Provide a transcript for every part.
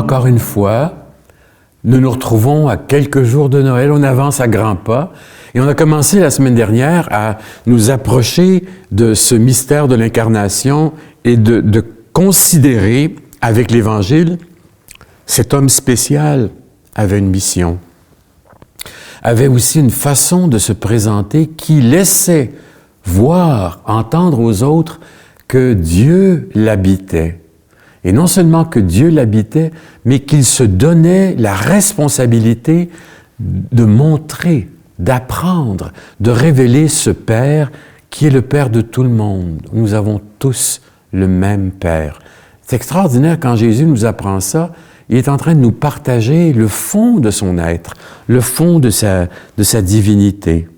encore une fois, nous nous retrouvons à quelques jours de Noël, on avance à grands pas, et on a commencé la semaine dernière à nous approcher de ce mystère de l'incarnation et de considérer avec l'Évangile, cet homme spécial avait une mission, avait aussi une façon de se présenter qui laissait voir, entendre aux autres que Dieu l'habitait. Et non seulement que Dieu l'habitait, mais qu'il se donnait la responsabilité de montrer, d'apprendre, de révéler ce Père qui est le Père de tout le monde. Nous avons tous le même Père. C'est extraordinaire quand Jésus nous apprend ça. Il est en train de nous partager le fond de son être, le fond de sa divinité.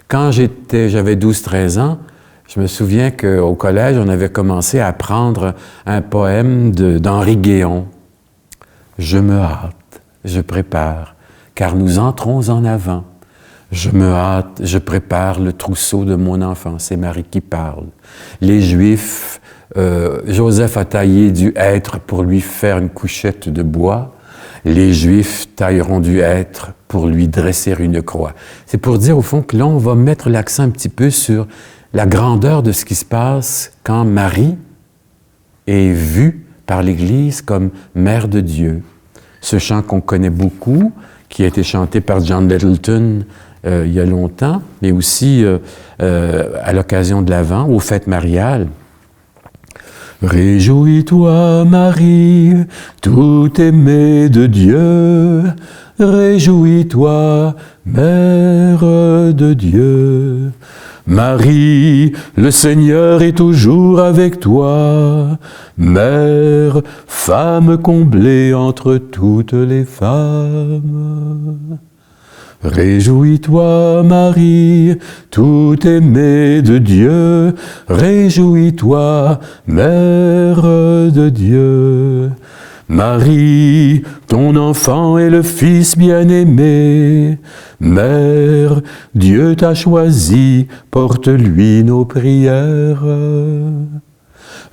Quand j'avais 12-13 ans, je me souviens qu'au collège, on avait commencé à apprendre un poème d'Henri Guéon. « Je me hâte, je prépare, car nous entrons en avant. Je me hâte, je prépare le trousseau de mon enfant. » C'est Marie qui parle. Les Juifs, Joseph a taillé du hêtre pour lui faire une couchette de bois. Les Juifs tailleront du hêtre pour lui dresser une croix. C'est pour dire au fond que là, on va mettre l'accent un petit peu sur la grandeur de ce qui se passe quand Marie est vue par l'Église comme Mère de Dieu. Ce chant qu'on connaît beaucoup, qui a été chanté par John Littleton il y a longtemps, mais aussi à l'occasion de l'Avent, aux fêtes mariales. Réjouis-toi, Marie, tout aimée de Dieu. Réjouis-toi, Mère de Dieu. Marie, le Seigneur est toujours avec toi. Mère, femme comblée entre toutes les femmes. Réjouis-toi, Marie, tout aimée de Dieu. Réjouis-toi, Mère de Dieu. Marie, ton enfant est le Fils bien-aimé. Mère, Dieu t'a choisi, porte-lui nos prières.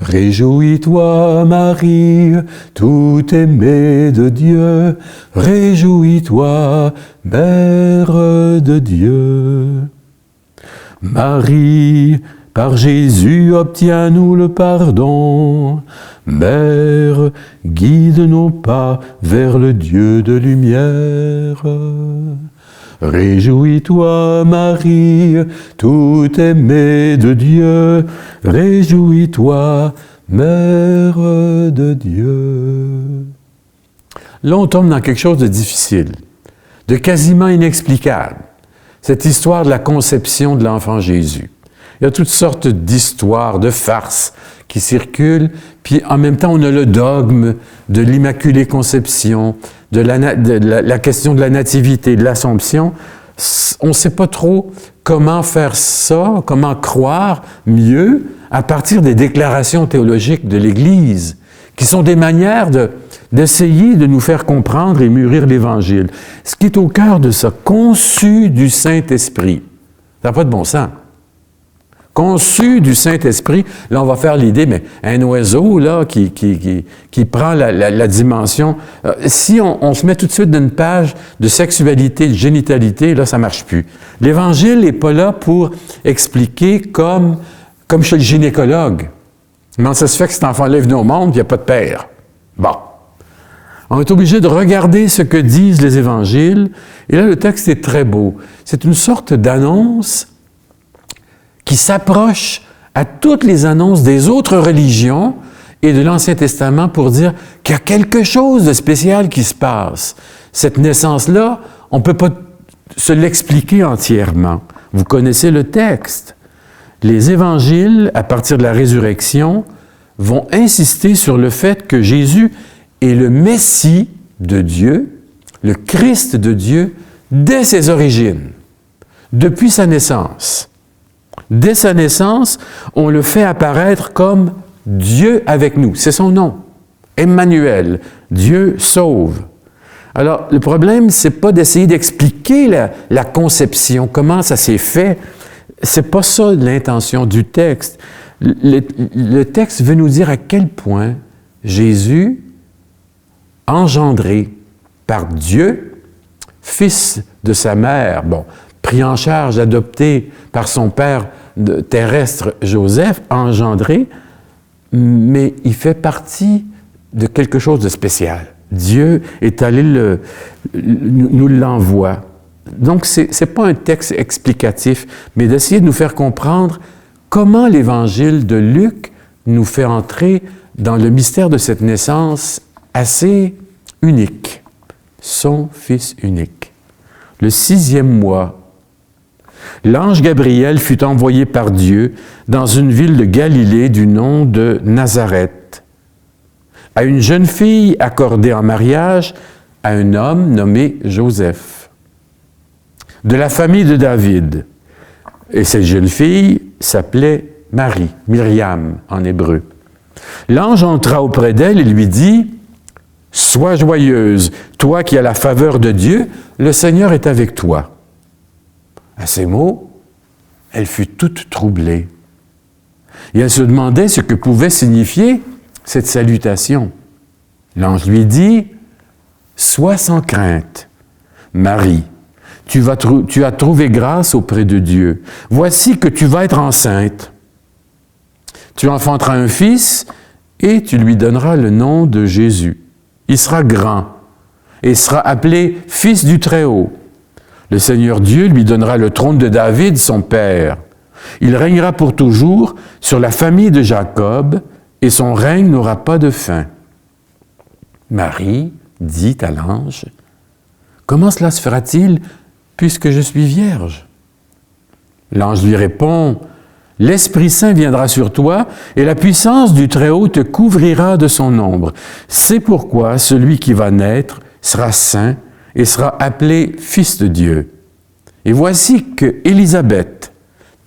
Réjouis-toi, Marie, tout aimée de Dieu. Réjouis-toi, Mère de Dieu. Marie, par Jésus, obtiens-nous le pardon. Mère, guide nos pas vers le Dieu de lumière. Réjouis-toi, Marie, tout aimée de Dieu. Réjouis-toi, Mère de Dieu. Là, on tombe dans quelque chose de difficile, de quasiment inexplicable. Cette histoire de la conception de l'enfant Jésus. Il y a toutes sortes d'histoires, de farces qui circulent, puis en même temps, on a le dogme de l'Immaculée Conception, de la question de la nativité, de l'Assomption. On ne sait pas trop comment faire ça, comment croire mieux à partir des déclarations théologiques de l'Église, qui sont des manières d'essayer de nous faire comprendre et mûrir l'Évangile. Ce qui est au cœur de ça, conçu du Saint-Esprit. Ça n'a pas de bon sens. Conçu du Saint-Esprit, là, on va faire l'idée, mais un oiseau, là, qui prend la dimension... si on se met tout de suite d'une page de sexualité, de génitalité, là, ça ne marche plus. L'Évangile n'est pas là pour expliquer comme chez le gynécologue. Comment ça se fait que cet enfant-là est venu au monde, il n'y a pas de père? Bon. On est obligé de regarder ce que disent les Évangiles, et là, le texte est très beau. C'est une sorte d'annonce qui s'approche à toutes les annonces des autres religions et de l'Ancien Testament pour dire qu'il y a quelque chose de spécial qui se passe. Cette naissance-là, on ne peut pas se l'expliquer entièrement. Vous connaissez le texte. Les Évangiles, à partir de la résurrection, vont insister sur le fait que Jésus est le Messie de Dieu, le Christ de Dieu, dès ses origines, depuis sa naissance. Dès sa naissance, on le fait apparaître comme Dieu avec nous. C'est son nom. Emmanuel. Dieu sauve. Alors, le problème, c'est pas d'essayer d'expliquer la conception, comment ça s'est fait. C'est pas ça l'intention du texte. Le texte veut nous dire à quel point Jésus engendré par Dieu, fils de sa mère, bon, pris en charge, adopté par son père terrestre Joseph, engendré, mais il fait partie de quelque chose de spécial. Dieu est allé nous l'envoie. Donc, ce n'est pas un texte explicatif, mais d'essayer de nous faire comprendre comment l'Évangile de Luc nous fait entrer dans le mystère de cette naissance assez unique. Son Fils unique. Le 6e mois, l'ange Gabriel fut envoyé par Dieu dans une ville de Galilée du nom de Nazareth, à une jeune fille accordée en mariage à un homme nommé Joseph, de la famille de David. Et cette jeune fille s'appelait Marie, Myriam en hébreu. L'ange entra auprès d'elle et lui dit, « Sois joyeuse, toi qui as la faveur de Dieu, le Seigneur est avec toi. » À ces mots, elle fut toute troublée. Et elle se demandait ce que pouvait signifier cette salutation. L'ange lui dit, « Sois sans crainte, Marie, tu as trouvé grâce auprès de Dieu. Voici que tu vas être enceinte. Tu enfanteras un fils et tu lui donneras le nom de Jésus. Il sera grand et sera appelé Fils du Très-Haut. Le Seigneur Dieu lui donnera le trône de David, son père. Il régnera pour toujours sur la famille de Jacob et son règne n'aura pas de fin. » Marie dit à l'ange, « Comment cela se fera-t-il puisque je suis vierge? » L'ange lui répond, « L'Esprit Saint viendra sur toi et la puissance du Très-Haut te couvrira de son ombre. C'est pourquoi celui qui va naître sera saint et sera appelé Fils de Dieu. Et voici que Élisabeth,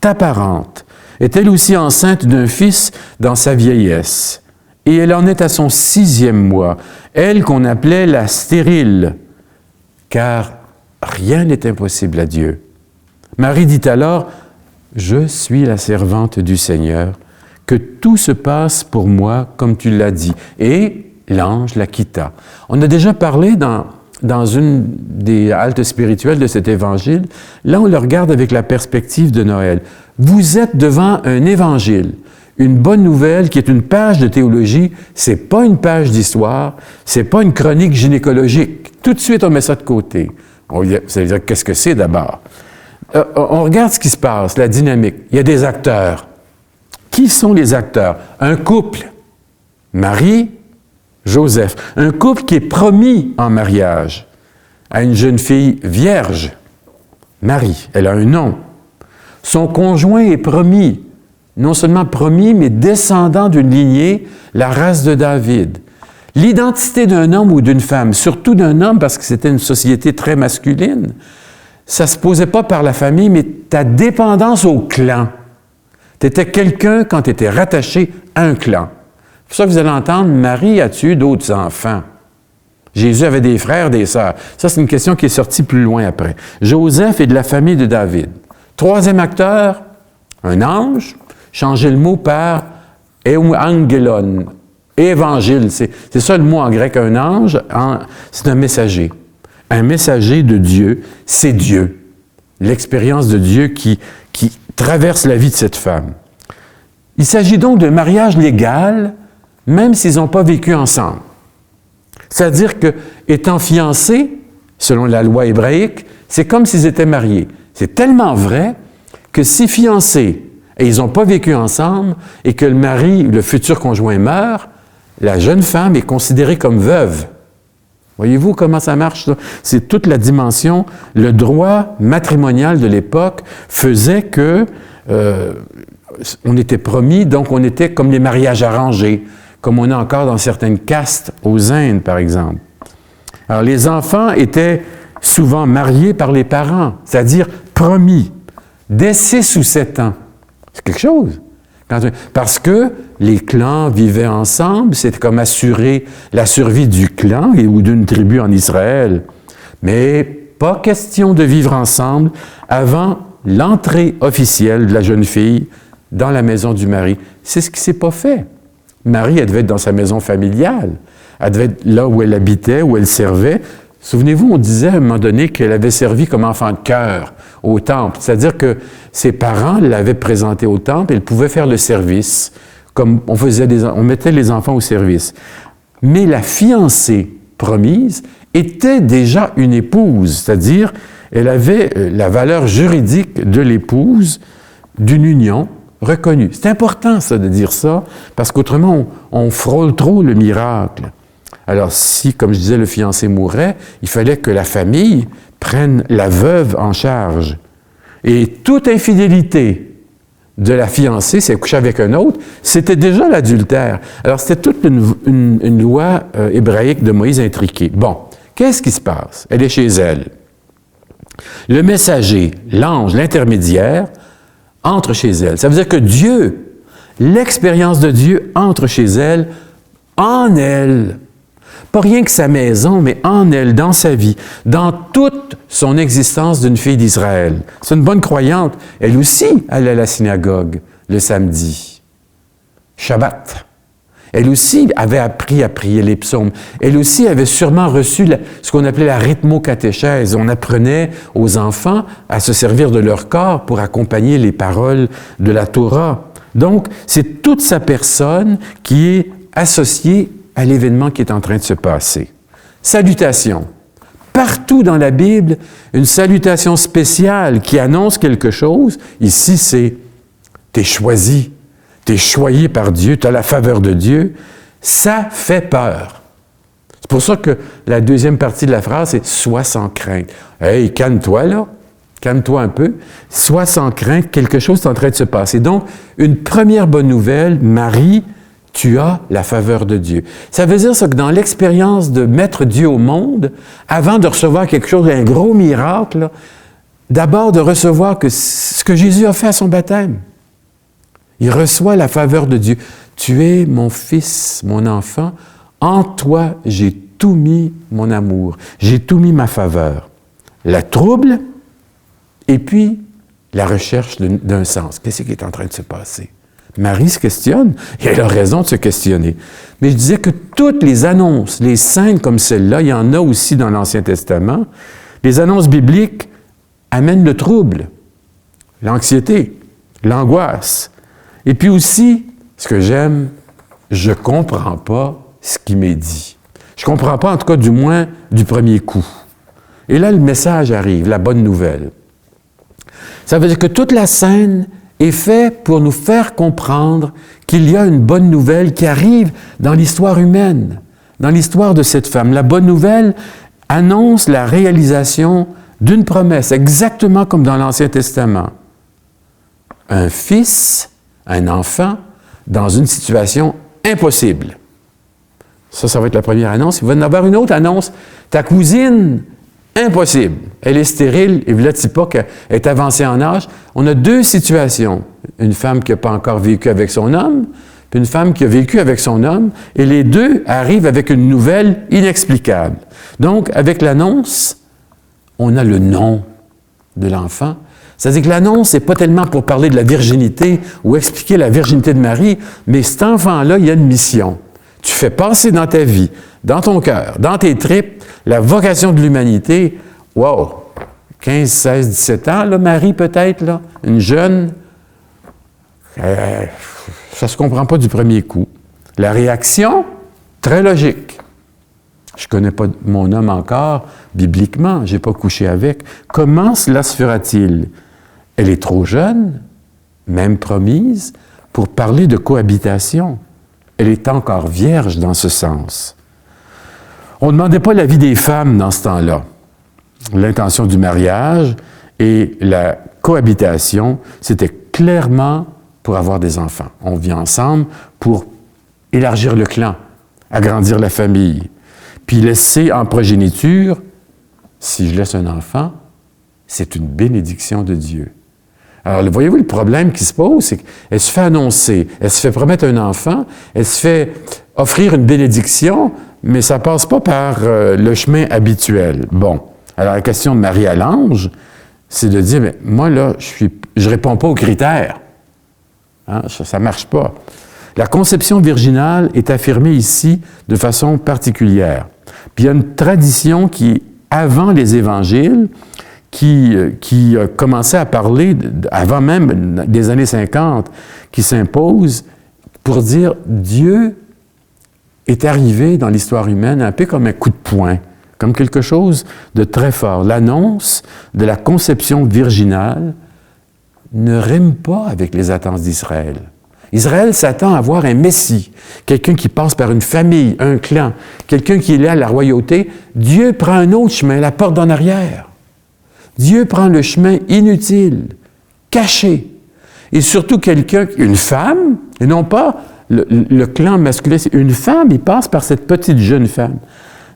ta parente, est elle aussi enceinte d'un fils dans sa vieillesse. Et elle en est à son 6e mois, elle qu'on appelait la stérile, car rien n'est impossible à Dieu. Marie dit alors, « Je suis la servante du Seigneur, que tout se passe pour moi comme tu l'as dit. » Et l'ange la quitta. On a déjà parlé dans une des haltes spirituelles de cet évangile. Là, on le regarde avec la perspective de Noël. Vous êtes devant un évangile, une bonne nouvelle qui est une page de théologie. C'est pas une page d'histoire, c'est pas une chronique gynécologique. Tout de suite, on met ça de côté. Vous allez dire, qu'est-ce que c'est d'abord? On regarde ce qui se passe, la dynamique. Il y a des acteurs. Qui sont les acteurs? Un couple, Marie, Joseph. Un couple qui est promis en mariage à une jeune fille vierge, Marie. Elle a un nom. Son conjoint est promis, non seulement promis, mais descendant d'une lignée, la race de David. L'identité d'un homme ou d'une femme, surtout d'un homme parce que c'était une société très masculine, ça ne se posait pas par la famille, mais ta dépendance au clan. Tu étais quelqu'un quand tu étais rattaché à un clan. C'est pour ça que vous allez entendre, Marie a-tu eu d'autres enfants? Jésus avait des frères, des sœurs. Ça, c'est une question qui est sortie plus loin après. Joseph est de la famille de David. 3e acteur, un ange, changer le mot par euangelon, évangile. C'est ça le mot en grec, un ange, c'est un messager. Un messager de Dieu, c'est Dieu. L'expérience de Dieu qui traverse la vie de cette femme. Il s'agit donc d'un mariage légal, même s'ils n'ont pas vécu ensemble. C'est-à-dire que, étant fiancés, selon la loi hébraïque, c'est comme s'ils étaient mariés. C'est tellement vrai que si fiancés et ils n'ont pas vécu ensemble et que le mari, le futur conjoint meurt, la jeune femme est considérée comme veuve. Voyez-vous comment ça marche, ça? C'est toute la dimension. Le droit matrimonial de l'époque faisait que on était promis, donc on était comme les mariages arrangés, comme on a encore dans certaines castes aux Indes, par exemple. Alors, les enfants étaient souvent mariés par les parents, c'est-à-dire promis, dès 6 ou 7 ans. C'est quelque chose. Parce que les clans vivaient ensemble, c'était comme assurer la survie du clan ou d'une tribu en Israël. Mais pas question de vivre ensemble avant l'entrée officielle de la jeune fille dans la maison du mari. C'est ce qui ne s'est pas fait. Marie, elle devait être dans sa maison familiale. elle devait être là où elle habitait, où elle servait. Souvenez-vous, on disait à un moment donné qu'elle avait servi comme enfant de chœur au temple. C'est-à-dire que ses parents l'avaient présentée au temple et elle pouvait faire le service, comme on mettait les enfants au service. Mais la fiancée promise était déjà une épouse, c'est-à-dire elle avait la valeur juridique de l'épouse d'une union reconnue. C'est important, ça, de dire ça, parce qu'autrement, on frôle trop le miracle. Alors, si, comme je disais, le fiancé mourait, il fallait que la famille prenne la veuve en charge. Et toute infidélité de la fiancée, si elle couchait avec un autre, c'était déjà l'adultère. Alors, c'était toute une loi hébraïque de Moïse intriquée. Bon, qu'est-ce qui se passe? Elle est chez elle. Le messager, l'ange, l'intermédiaire, entre chez elle. Ça veut dire que Dieu, l'expérience de Dieu entre chez elle, en elle. Pas rien que sa maison, mais en elle, dans sa vie, dans toute son existence d'une fille d'Israël. C'est une bonne croyante. Elle aussi allait à la synagogue le samedi. Shabbat. Elle aussi avait appris à prier les psaumes. Elle aussi avait sûrement reçu ce qu'on appelait la rythmo-catéchèse. On apprenait aux enfants à se servir de leur corps pour accompagner les paroles de la Torah. Donc, c'est toute sa personne qui est associée à l'événement qui est en train de se passer. Salutation. Partout dans la Bible, une salutation spéciale qui annonce quelque chose. Ici, c'est « t'es choisi ». Tu es choyé par Dieu, tu as la faveur de Dieu, ça fait peur. C'est pour ça que la deuxième partie de la phrase, c'est « sois sans crainte ». Hey, calme-toi là, calme-toi un peu. Sois sans crainte, quelque chose est en train de se passer. Donc, une première bonne nouvelle, Marie, tu as la faveur de Dieu. Ça veut dire ça que dans l'expérience de mettre Dieu au monde, avant de recevoir quelque chose, un gros miracle, d'abord de recevoir ce que Jésus a fait à son baptême. Il reçoit la faveur de Dieu. Tu es mon fils, mon enfant. En toi, j'ai tout mis mon amour. J'ai tout mis ma faveur. La trouble et puis la recherche d'un sens. Qu'est-ce qui est en train de se passer? Marie se questionne et elle a raison de se questionner. Mais je disais que toutes les annonces, les scènes comme celle-là, il y en a aussi dans l'Ancien Testament, les annonces bibliques amènent le trouble, l'anxiété, l'angoisse. Et puis aussi, ce que j'aime, je ne comprends pas ce qui m'est dit. Je ne comprends pas, en tout cas, du moins, du premier coup. Et là, le message arrive, la bonne nouvelle. Ça veut dire que toute la scène est faite pour nous faire comprendre qu'il y a une bonne nouvelle qui arrive dans l'histoire humaine, dans l'histoire de cette femme. La bonne nouvelle annonce la réalisation d'une promesse, exactement comme dans l'Ancien Testament. Un fils, un enfant, dans une situation impossible. Ça va être la première annonce. Il va y en avoir une autre annonce. Ta cousine, impossible. Elle est stérile, et ne dit pas qu'elle est avancée en âge. On a deux situations. Une femme qui n'a pas encore vécu avec son homme, puis une femme qui a vécu avec son homme, et les deux arrivent avec une nouvelle inexplicable. Donc, avec l'annonce, on a le nom de l'enfant. C'est-à-dire que l'annonce, n'est pas tellement pour parler de la virginité ou expliquer la virginité de Marie, mais cet enfant-là, il y a une mission. Tu fais passer dans ta vie, dans ton cœur, dans tes tripes, la vocation de l'humanité. Wow! 15, 16, 17 ans, là, Marie peut-être, là, une jeune. Ça ne se comprend pas du premier coup. La réaction, très logique. Je ne connais pas mon homme encore, bibliquement, je n'ai pas couché avec. Comment cela se fera-t-il? Elle est trop jeune, même promise, pour parler de cohabitation. Elle est encore vierge dans ce sens. On ne demandait pas l'avis des femmes dans ce temps-là. L'intention du mariage et la cohabitation, c'était clairement pour avoir des enfants. On vit ensemble pour élargir le clan, agrandir la famille, puis laisser en progéniture, si je laisse un enfant, c'est une bénédiction de Dieu. Alors, voyez-vous le problème qui se pose, c'est qu'elle se fait annoncer, elle se fait promettre un enfant, elle se fait offrir une bénédiction, mais ça ne passe pas par le chemin habituel. Bon, alors la question de Marie à l'ange, c'est de dire, mais moi là, je réponds pas aux critères. Hein, ça ne marche pas. La conception virginale est affirmée ici de façon particulière. Puis il y a une tradition qui, avant les évangiles, qui commençait à parler, avant même des années 50, qui s'impose pour dire Dieu est arrivé dans l'histoire humaine un peu comme un coup de poing, comme quelque chose de très fort. L'annonce de la conception virginale ne rime pas avec les attentes d'Israël. Israël s'attend à voir un Messie, quelqu'un qui passe par une famille, un clan, quelqu'un qui est là à la royauté. Dieu prend un autre chemin, la porte d'en arrière. Dieu prend le chemin inutile, caché. Et surtout quelqu'un, une femme, et non pas le clan masculin, c'est une femme, il passe par cette petite jeune femme.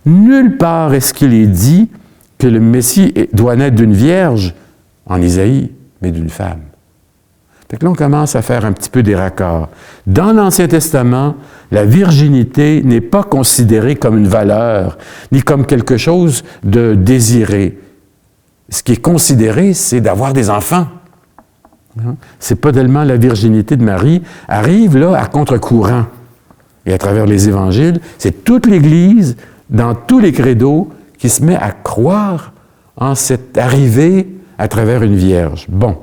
Nulle part est-ce qu'il est dit que le Messie doit naître d'une vierge, en Isaïe, mais d'une femme. Fait que là, on commence à faire un petit peu des raccords. Dans l'Ancien Testament, la virginité n'est pas considérée comme une valeur, ni comme quelque chose de désiré. Ce qui est considéré, c'est d'avoir des enfants. C'est pas tellement la virginité de Marie, arrive là à contre-courant. Et à travers les évangiles, c'est toute l'Église, dans tous les credos, qui se met à croire en cette arrivée à travers une vierge. Bon.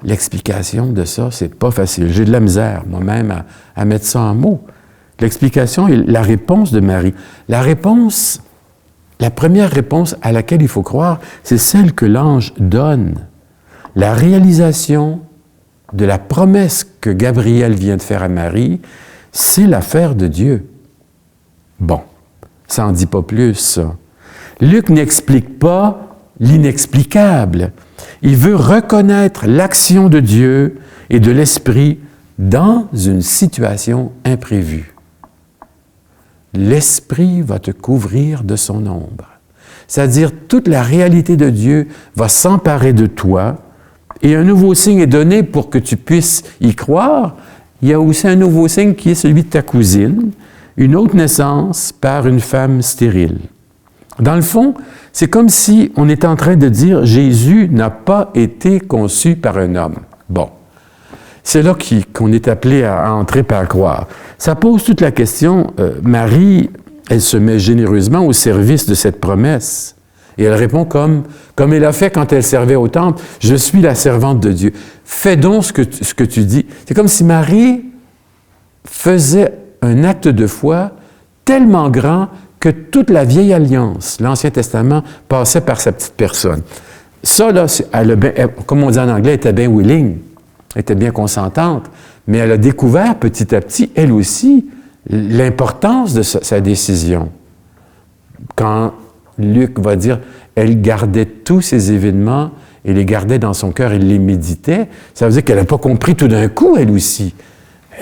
L'explication de ça, c'est pas facile. J'ai de la misère, moi-même, à mettre ça en mots. L'explication est la réponse de Marie. La première réponse à laquelle il faut croire, c'est celle que l'ange donne. La réalisation de la promesse que Gabriel vient de faire à Marie, c'est l'affaire de Dieu. Bon, ça n'en dit pas plus, ça. Luc n'explique pas l'inexplicable. Il veut reconnaître l'action de Dieu et de l'Esprit dans une situation imprévue. L'Esprit va te couvrir de son ombre. C'est-à-dire, toute la réalité de Dieu va s'emparer de toi et un nouveau signe est donné pour que tu puisses y croire. Il y a aussi un nouveau signe qui est celui de ta cousine, une autre naissance par une femme stérile. Dans le fond, c'est comme si on était en train de dire « Jésus n'a pas été conçu par un homme ». Bon, c'est là qu'on est appelé à entrer par croire. Ça pose toute la question, Marie, elle se met généreusement au service de cette promesse. Et elle répond comme elle a fait quand elle servait au temple, « Je suis la servante de Dieu. Fais donc ce que tu dis. » C'est comme si Marie faisait un acte de foi tellement grand que toute la vieille alliance, l'Ancien Testament, passait par sa petite personne. Ça, là, comme on dit en anglais, elle était bien willing, elle était bien consentante, mais elle a découvert petit à petit, elle aussi, l'importance de sa décision. Quand Luc va dire, elle gardait tous ces événements et les gardait dans son cœur, elle les méditait, ça veut dire qu'elle n'a pas compris tout d'un coup, elle aussi.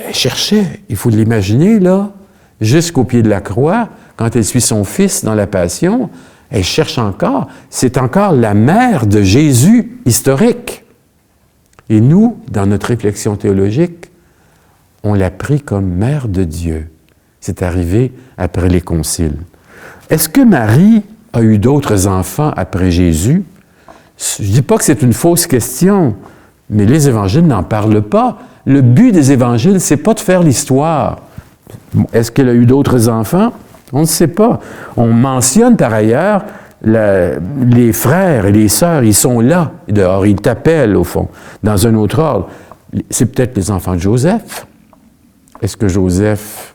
Elle cherchait, il faut l'imaginer, là, jusqu'au pied de la croix, quand elle suit son fils dans la Passion, elle cherche encore. C'est encore la mère de Jésus historique. Et nous, dans notre réflexion théologique, on l'a pris comme mère de Dieu. C'est arrivé après les conciles. Est-ce que Marie a eu d'autres enfants après Jésus? Je ne dis pas que c'est une fausse question, mais les évangiles n'en parlent pas. Le but des évangiles, c'est pas de faire l'histoire. Est-ce qu'elle a eu d'autres enfants? On ne sait pas. On mentionne par ailleurs les frères et les sœurs, ils sont là, dehors, ils t'appellent au fond, dans un autre ordre. C'est peut-être les enfants de Joseph. Est-ce que Joseph,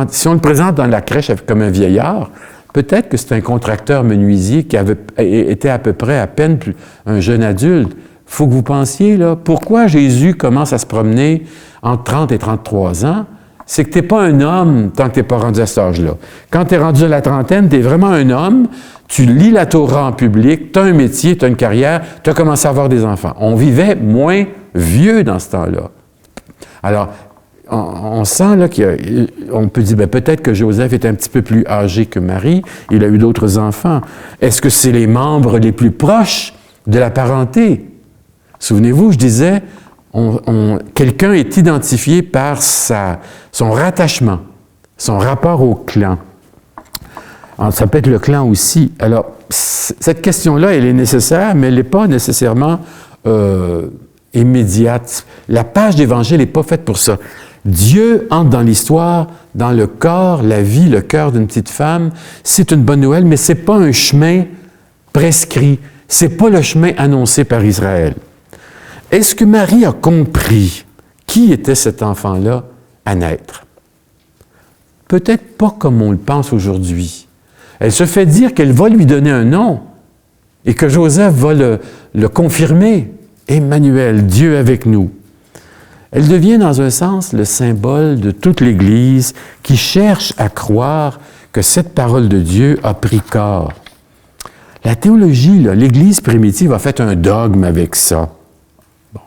si on le présente dans la crèche comme un vieillard, peut-être que c'est un contracteur menuisier qui était à peu près à peine un jeune adulte. Il faut que vous pensiez, là, pourquoi Jésus commence à se promener entre 30 et 33 ans? C'est que tu n'es pas un homme tant que tu n'es pas rendu à cet âge-là. Quand tu es rendu à la trentaine, tu es vraiment un homme, tu lis la Torah en public, tu as un métier, tu as une carrière, tu as commencé à avoir des enfants. On vivait moins vieux dans ce temps-là. Alors, on sent là qu'on peut dire, peut-être que Joseph est un petit peu plus âgé que Marie, il a eu d'autres enfants. Est-ce que c'est les membres les plus proches de la parenté? Souvenez-vous, je disais, quelqu'un est identifié par son rattachement, son rapport au clan. Alors, ça peut être le clan aussi. Alors, cette question-là, elle est nécessaire, mais elle n'est pas nécessairement immédiate. La page d'Évangile n'est pas faite pour ça. Dieu entre dans l'histoire, dans le corps, la vie, le cœur d'une petite femme. C'est une bonne nouvelle, mais ce n'est pas un chemin prescrit. Ce n'est pas le chemin annoncé par Israël. Est-ce que Marie a compris qui était cet enfant-là à naître? Peut-être pas comme on le pense aujourd'hui. Elle se fait dire qu'elle va lui donner un nom et que Joseph va le confirmer. Emmanuel, Dieu avec nous. Elle devient dans un sens le symbole de toute l'Église qui cherche à croire que cette parole de Dieu a pris corps. La théologie, l'Église primitive a fait un dogme avec ça. Bon.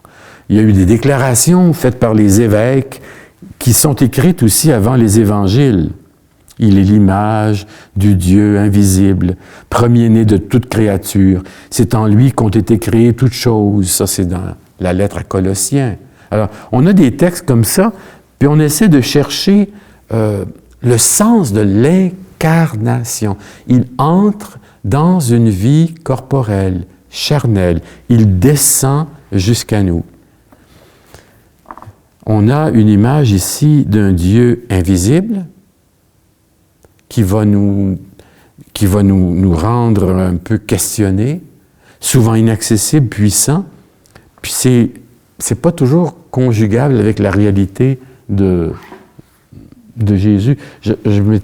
Il y a eu des déclarations faites par les évêques qui sont écrites aussi avant les évangiles. Il est l'image du Dieu invisible, premier-né de toute créature. C'est en lui qu'ont été créées toutes choses. Ça, c'est dans la lettre à Colossiens. Alors, on a des textes comme ça, puis on essaie de chercher le sens de l'incarnation. Il entre dans une vie corporelle, charnelle. Il descend jusqu'à nous. On a une image ici d'un Dieu invisible qui va nous rendre un peu questionnés, souvent inaccessible, puissant. Puis c'est pas toujours conjugable avec la réalité de Jésus. Je voulais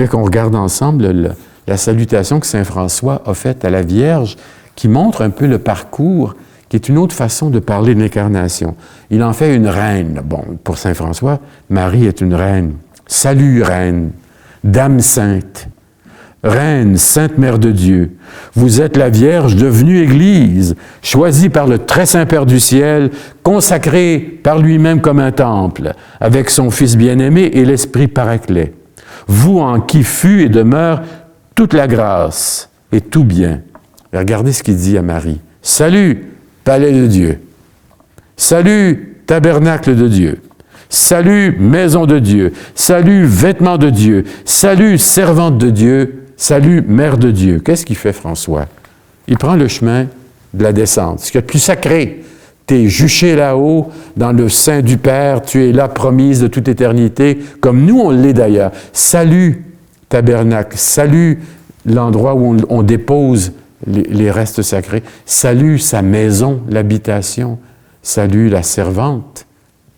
qu'on regarde ensemble la salutation que saint François a faite à la Vierge, qui montre un peu le parcours, qui est une autre façon de parler de l'incarnation. Il en fait une reine. Bon, pour saint François, Marie est une reine. Salut, reine, Dame sainte, Reine, Sainte Mère de Dieu, vous êtes la Vierge devenue Église, choisie par le très saint Père du ciel, consacrée par lui-même comme un temple, avec son Fils bien-aimé et l'Esprit Paraclet. Vous en qui fut et demeure toute la grâce et tout bien. Et regardez ce qu'il dit à Marie. Salut, palais de Dieu. Salut, tabernacle de Dieu. Salut, maison de Dieu. Salut, vêtements de Dieu. Salut, servante de Dieu. Salut, mère de Dieu. Qu'est-ce qu'il fait, François? Il prend le chemin de la descente. Ce qu'il y a de plus sacré. Tu es juché là-haut, dans le sein du Père. Tu es là, promise de toute éternité, comme nous, on l'est d'ailleurs. Salut, tabernacle. Salut, l'endroit où on dépose les restes sacrés. Salut, sa maison, l'habitation. Salut, la servante.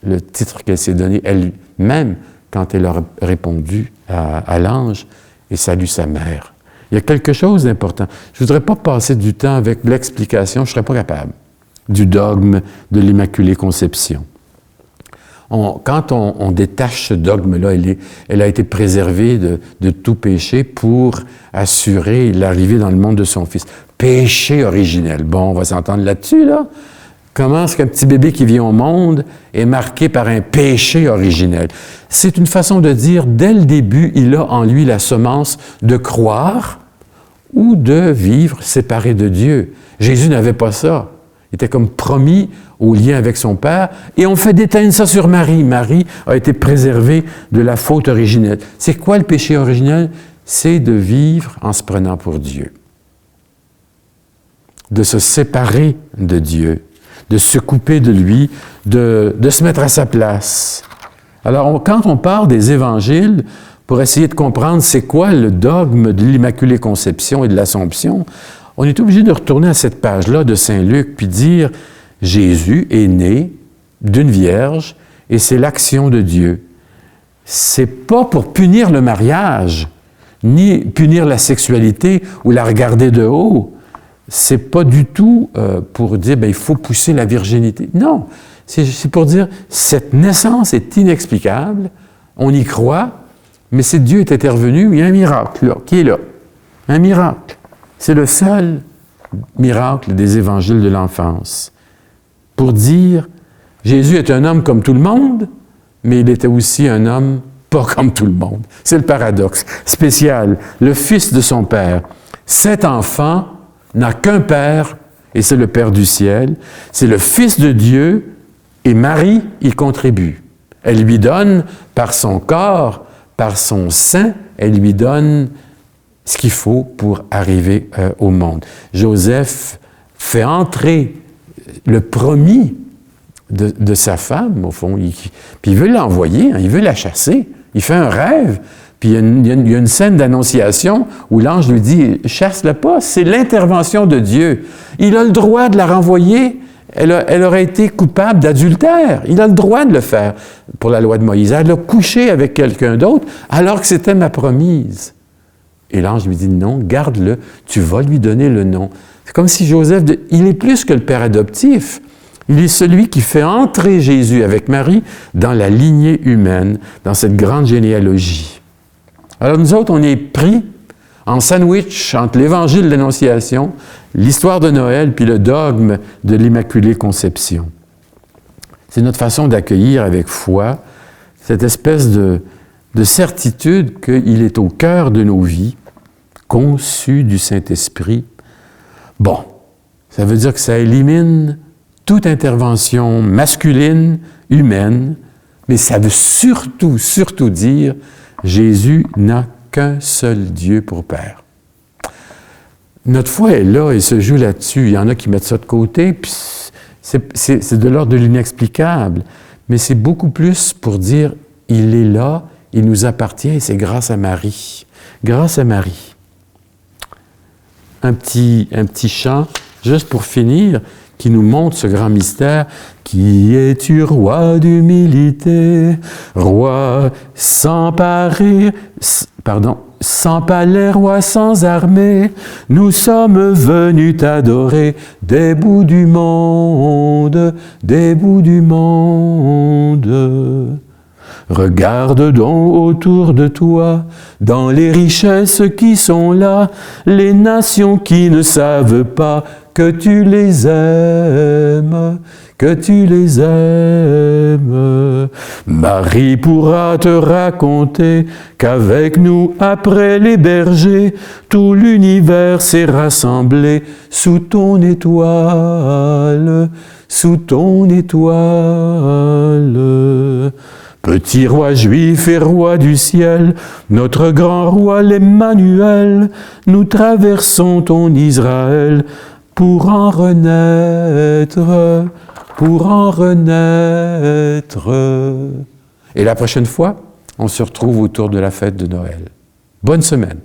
Le titre qu'elle s'est donné elle-même quand elle a répondu à l'ange, et salue sa mère. Il y a quelque chose d'important. Je ne voudrais pas passer du temps avec l'explication, je ne serais pas capable, du dogme de l'Immaculée Conception. Quand on détache ce dogme-là, elle a été préservée de tout péché pour assurer l'arrivée dans le monde de son Fils. Péché originel. Bon, on va s'entendre là-dessus, là. Comment est-ce qu'un petit bébé qui vient au monde est marqué par un péché originel? C'est une façon de dire, dès le début, il a en lui la semence de croire ou de vivre séparé de Dieu. Jésus n'avait pas ça. Il était comme promis au lien avec son Père, et on fait déteindre ça sur Marie. Marie a été préservée de la faute originelle. C'est quoi le péché originel? C'est de vivre en se prenant pour Dieu. De se séparer de Dieu. De se couper de lui, de se mettre à sa place. Alors, quand on parle des évangiles, pour essayer de comprendre c'est quoi le dogme de l'Immaculée Conception et de l'Assomption, on est obligé de retourner à cette page-là de Saint Luc, puis dire Jésus est né d'une vierge et c'est l'action de Dieu. C'est pas pour punir le mariage, ni punir la sexualité ou la regarder de haut. C'est pas du tout pour dire il faut pousser la virginité. Non, c'est pour dire cette naissance est inexplicable, on y croit, mais si Dieu est intervenu, il y a un miracle là, qui est là. Un miracle. C'est le seul miracle des évangiles de l'enfance. Pour dire, Jésus est un homme comme tout le monde, mais il était aussi un homme pas comme tout le monde. C'est le paradoxe spécial. Le fils de son père. Cet enfant n'a qu'un Père, et c'est le Père du ciel. C'est le Fils de Dieu, et Marie y contribue. Elle lui donne, par son corps, par son sein, elle lui donne ce qu'il faut pour arriver au monde. Joseph fait entrer le promis de sa femme, au fond. Puis il veut l'envoyer, hein, il veut la chasser. Il fait un rêve. Puis il y a une scène d'annonciation où l'ange lui dit « Chasse-la pas, c'est l'intervention de Dieu. Il a le droit de la renvoyer. Elle aurait été coupable d'adultère. Il a le droit de le faire pour la loi de Moïse. Elle a couché avec quelqu'un d'autre alors que c'était ma promise. » Et l'ange lui dit « Non, garde-le, tu vas lui donner le nom. » C'est comme si Joseph, il est plus que le père adoptif. Il est celui qui fait entrer Jésus avec Marie dans la lignée humaine, dans cette grande généalogie. Alors nous autres, on est pris en sandwich entre l'Évangile de l'Annonciation, l'histoire de Noël, puis le dogme de l'Immaculée Conception. C'est notre façon d'accueillir avec foi cette espèce de certitude qu'il est au cœur de nos vies, conçu du Saint-Esprit. Bon, ça veut dire que ça élimine toute intervention masculine, humaine, mais ça veut surtout dire Jésus n'a qu'un seul Dieu pour Père. Notre foi est là et se joue là-dessus. Il y en a qui mettent ça de côté, puis c'est de l'ordre de l'inexplicable. Mais c'est beaucoup plus pour dire, il est là, il nous appartient et c'est grâce à Marie. Grâce à Marie. Un petit chant, juste pour finir, qui nous montre ce grand mystère. Qui es-tu, roi d'humilité, roi sans palais, roi sans armée, nous sommes venus t'adorer des bouts du monde, des bouts du monde. Regarde donc autour de toi, dans les richesses qui sont là, les nations qui ne savent pas que tu les aimes, que tu les aimes. Marie pourra te raconter qu'avec nous, après les bergers, tout l'univers s'est rassemblé sous ton étoile, sous ton étoile. Petit roi juif et roi du ciel, notre grand roi l'Emmanuel, nous traversons ton Israël pour en renaître, pour en renaître. Et la prochaine fois, on se retrouve autour de la fête de Noël. Bonne semaine.